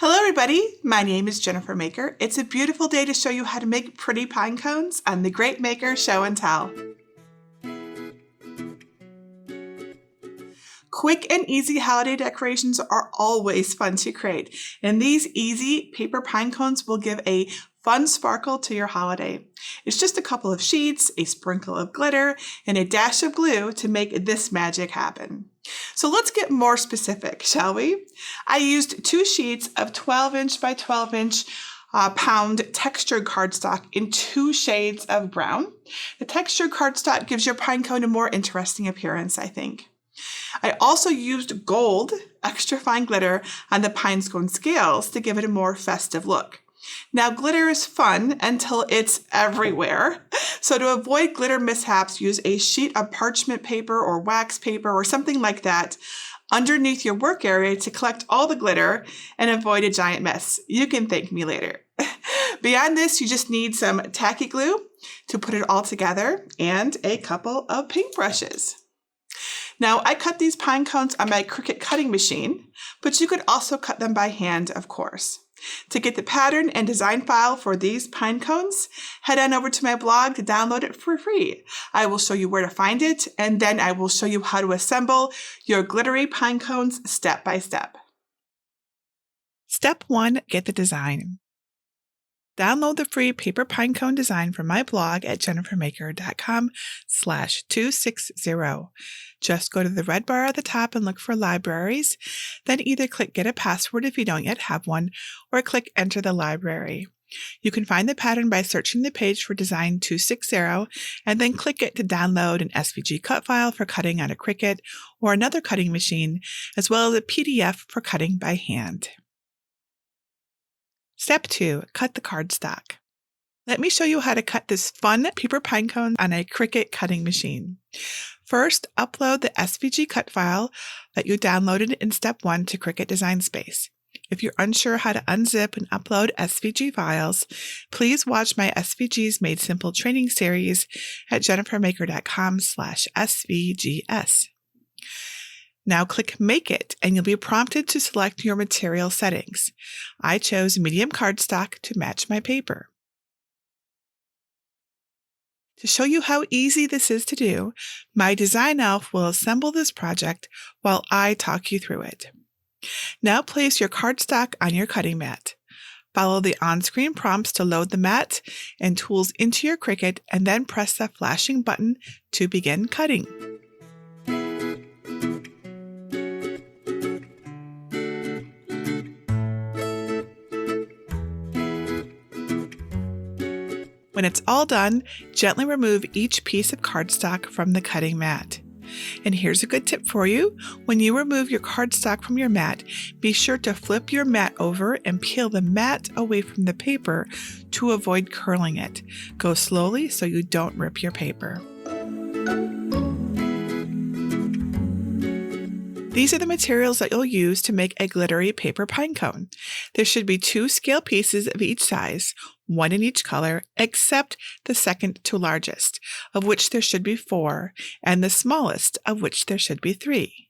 Hello everybody, my name is Jennifer Maker. It's a beautiful day to show you how to make pretty pine cones on the Great Maker Show and Tell. Quick and easy holiday decorations are always fun to create, and these easy paper pine cones will give a fun sparkle to your holiday. It's just a couple of sheets, a sprinkle of glitter, and a dash of glue to make this magic happen. So let's get more specific, shall we? I used 2 sheets of 12-inch by 12-inch pound textured cardstock in 2 shades of brown. The textured cardstock gives your pine cone a more interesting appearance, I think. I also used gold extra fine glitter on the Pinecone scales to give it a more festive look. Now, glitter is fun until it's everywhere. So to avoid glitter mishaps, use a sheet of parchment paper or wax paper or something like that underneath your work area to collect all the glitter and avoid a giant mess. You can thank me later. Beyond this, you just need some tacky glue to put it all together and a couple of paintbrushes. Now, I cut these pine cones on my Cricut cutting machine, but you could also cut them by hand, of course. To get the pattern and design file for these pine cones, head on over to my blog to download it for free. I will show you where to find it, and then I will show you how to assemble your glittery pine cones step by step. Step 1, get the design. Download the free paper pine cone design from my blog at jennifermaker.com/260. Just go to the red bar at the top and look for libraries, then either click Get a Password if you don't yet have one, or click Enter the library. You can find the pattern by searching the page for Design 260 and then click it to download an SVG cut file for cutting on a Cricut or another cutting machine, as well as a PDF for cutting by hand. Step 2, cut the cardstock. Let me show you how to cut this fun paper pine cone on a Cricut cutting machine. First, upload the SVG cut file that you downloaded in Step 1 to Cricut Design Space. If you're unsure how to unzip and upload SVG files, please watch my SVGs Made Simple training series at jennifermaker.com/svgs. Now click Make It, and you'll be prompted to select your material settings. I chose medium cardstock to match my paper. To show you how easy this is to do, my design elf will assemble this project while I talk you through it. Now place your cardstock on your cutting mat. Follow the on-screen prompts to load the mat and tools into your Cricut, and then press the flashing button to begin cutting. When it's all done, gently remove each piece of cardstock from the cutting mat. And here's a good tip for you. When you remove your cardstock from your mat, be sure to flip your mat over and peel the mat away from the paper to avoid curling it. Go slowly so you don't rip your paper. These are the materials that you'll use to make a glittery paper pine cone. There should be 2 scale pieces of each size, 1 in each color, except the second to largest, of which there should be 4, and the smallest, of which there should be 3.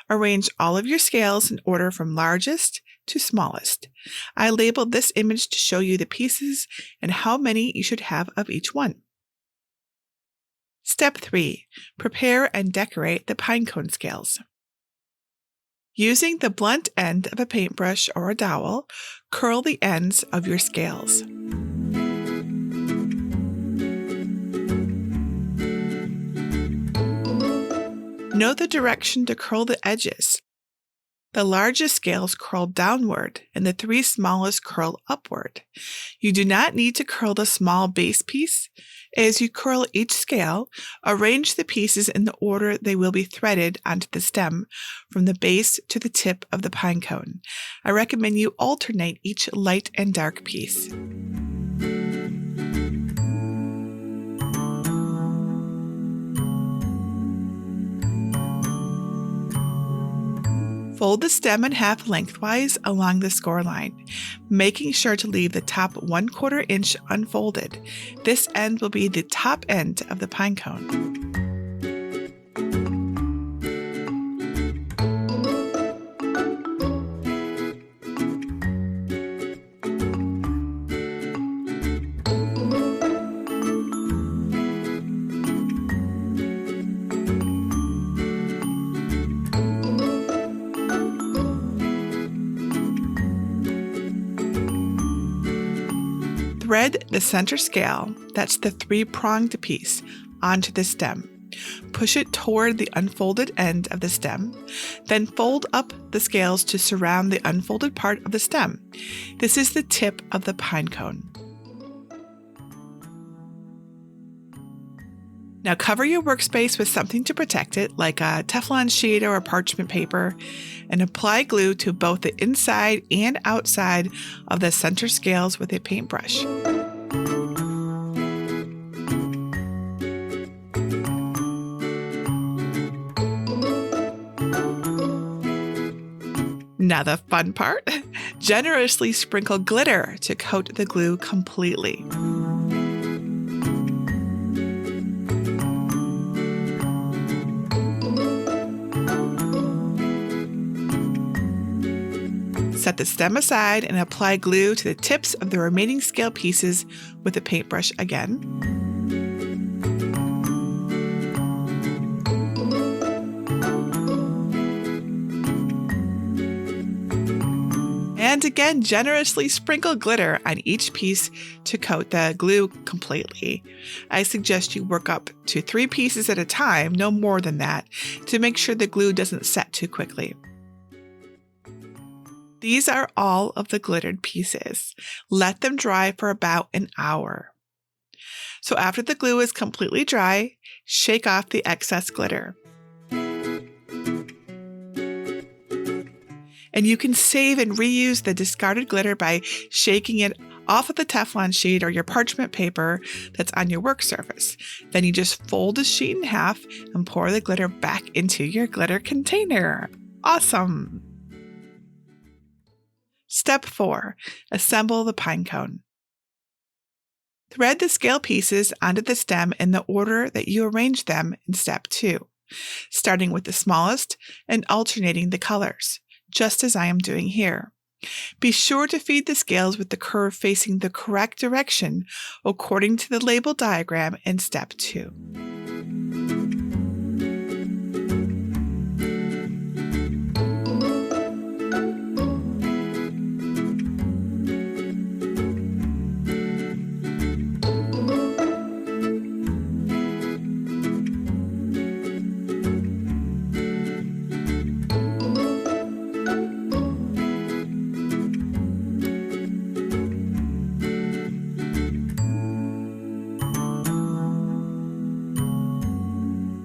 Arrange all of your scales in order from largest to smallest. I labeled this image to show you the pieces and how many you should have of each one. Step 3. Prepare and decorate the pinecone scales. Using the blunt end of a paintbrush or a dowel, curl the ends of your scales. Know the direction to curl the edges. The largest scales curl downward and the 3 smallest curl upward. You do not need to curl the small base piece. As you curl each scale, arrange the pieces in the order they will be threaded onto the stem from the base to the tip of the pine cone. I recommend you alternate each light and dark piece. Fold the stem in half lengthwise along the score line, making sure to leave the top 1/4 inch unfolded. This end will be the top end of the pine cone. Thread the center scale, that's the 3-pronged piece, onto the stem. Push it toward the unfolded end of the stem, then fold up the scales to surround the unfolded part of the stem. This is the tip of the pinecone. Now cover your workspace with something to protect it, like a Teflon sheet or a parchment paper, and apply glue to both the inside and outside of the center scales with a paintbrush. Now the fun part, generously sprinkle glitter to coat the glue completely. Set the stem aside and apply glue to the tips of the remaining scale pieces with a paintbrush again. And again, generously sprinkle glitter on each piece to coat the glue completely. I suggest you work up to 3 pieces at a time, no more than that, to make sure the glue doesn't set too quickly. These are all of the glittered pieces. Let them dry for about an hour. So after the glue is completely dry, shake off the excess glitter. And you can save and reuse the discarded glitter by shaking it off of the Teflon sheet or your parchment paper that's on your work surface. Then you just fold the sheet in half and pour the glitter back into your glitter container. Awesome! Step 4. Assemble the pinecone. Thread the scale pieces onto the stem in the order that you arrange them in Step 2, starting with the smallest and alternating the colors, just as I am doing here. Be sure to feed the scales with the curve facing the correct direction according to the label diagram in Step 2.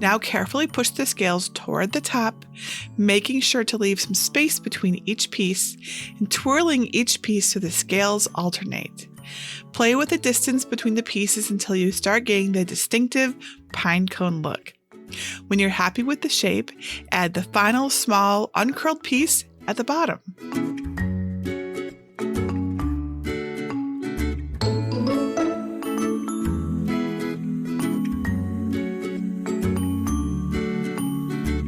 Now carefully push the scales toward the top, making sure to leave some space between each piece and twirling each piece so the scales alternate. Play with the distance between the pieces until you start getting the distinctive pinecone look. When you're happy with the shape, add the final small uncurled piece at the bottom.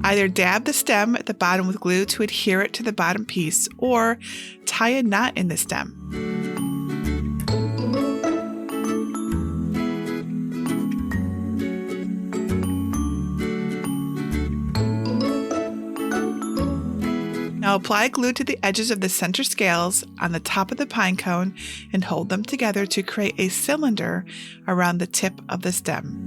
Either dab the stem at the bottom with glue to adhere it to the bottom piece, or tie a knot in the stem. Now apply glue to the edges of the center scales on the top of the pinecone and hold them together to create a cylinder around the tip of the stem.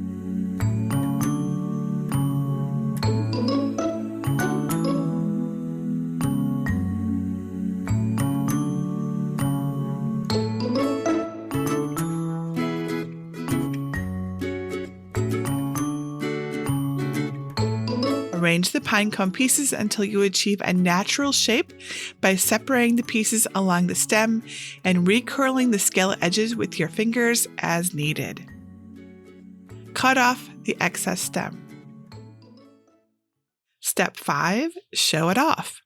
Arrange the pinecone pieces until you achieve a natural shape by separating the pieces along the stem and recurling the scale edges with your fingers as needed. Cut off the excess stem. Step 5. Show it off.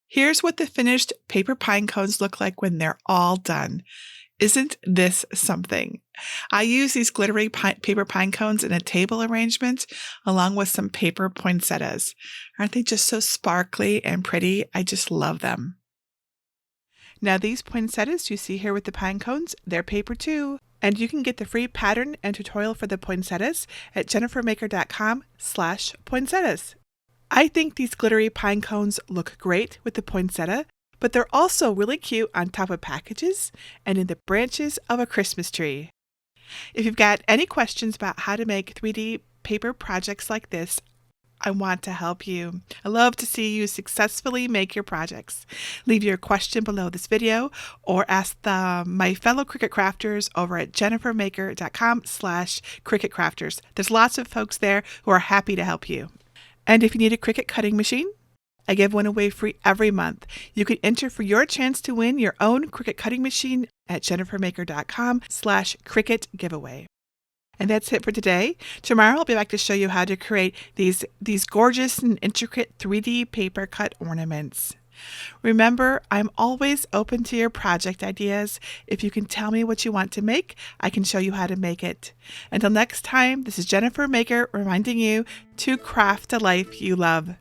Here's what the finished paper pinecones look like when they're all done. Isn't this something? I use these glittery paper pine cones in a table arrangement along with some paper poinsettias. Aren't they just so sparkly and pretty? I just love them. Now these poinsettias you see here with the pine cones, they're paper too. And you can get the free pattern and tutorial for the poinsettias at jennifermaker.com/poinsettias. I think these glittery pine cones look great with the poinsettia, but they're also really cute on top of packages and in the branches of a Christmas tree. If you've got any questions about how to make 3D paper projects like this, I want to help you. I love to see you successfully make your projects. Leave your question below this video or ask my fellow Cricut crafters over at jennifermaker.com/Cricut crafters. There's lots of folks there who are happy to help you. And if you need a Cricut cutting machine, I give one away free every month. You can enter for your chance to win your own Cricut cutting machine at jennifermaker.com/Cricut giveaway. And that's it for today. Tomorrow I'll be back to show you how to create these gorgeous and intricate 3D paper cut ornaments. Remember, I'm always open to your project ideas. If you can tell me what you want to make, I can show you how to make it. Until next time, this is Jennifer Maker reminding you to craft a life you love.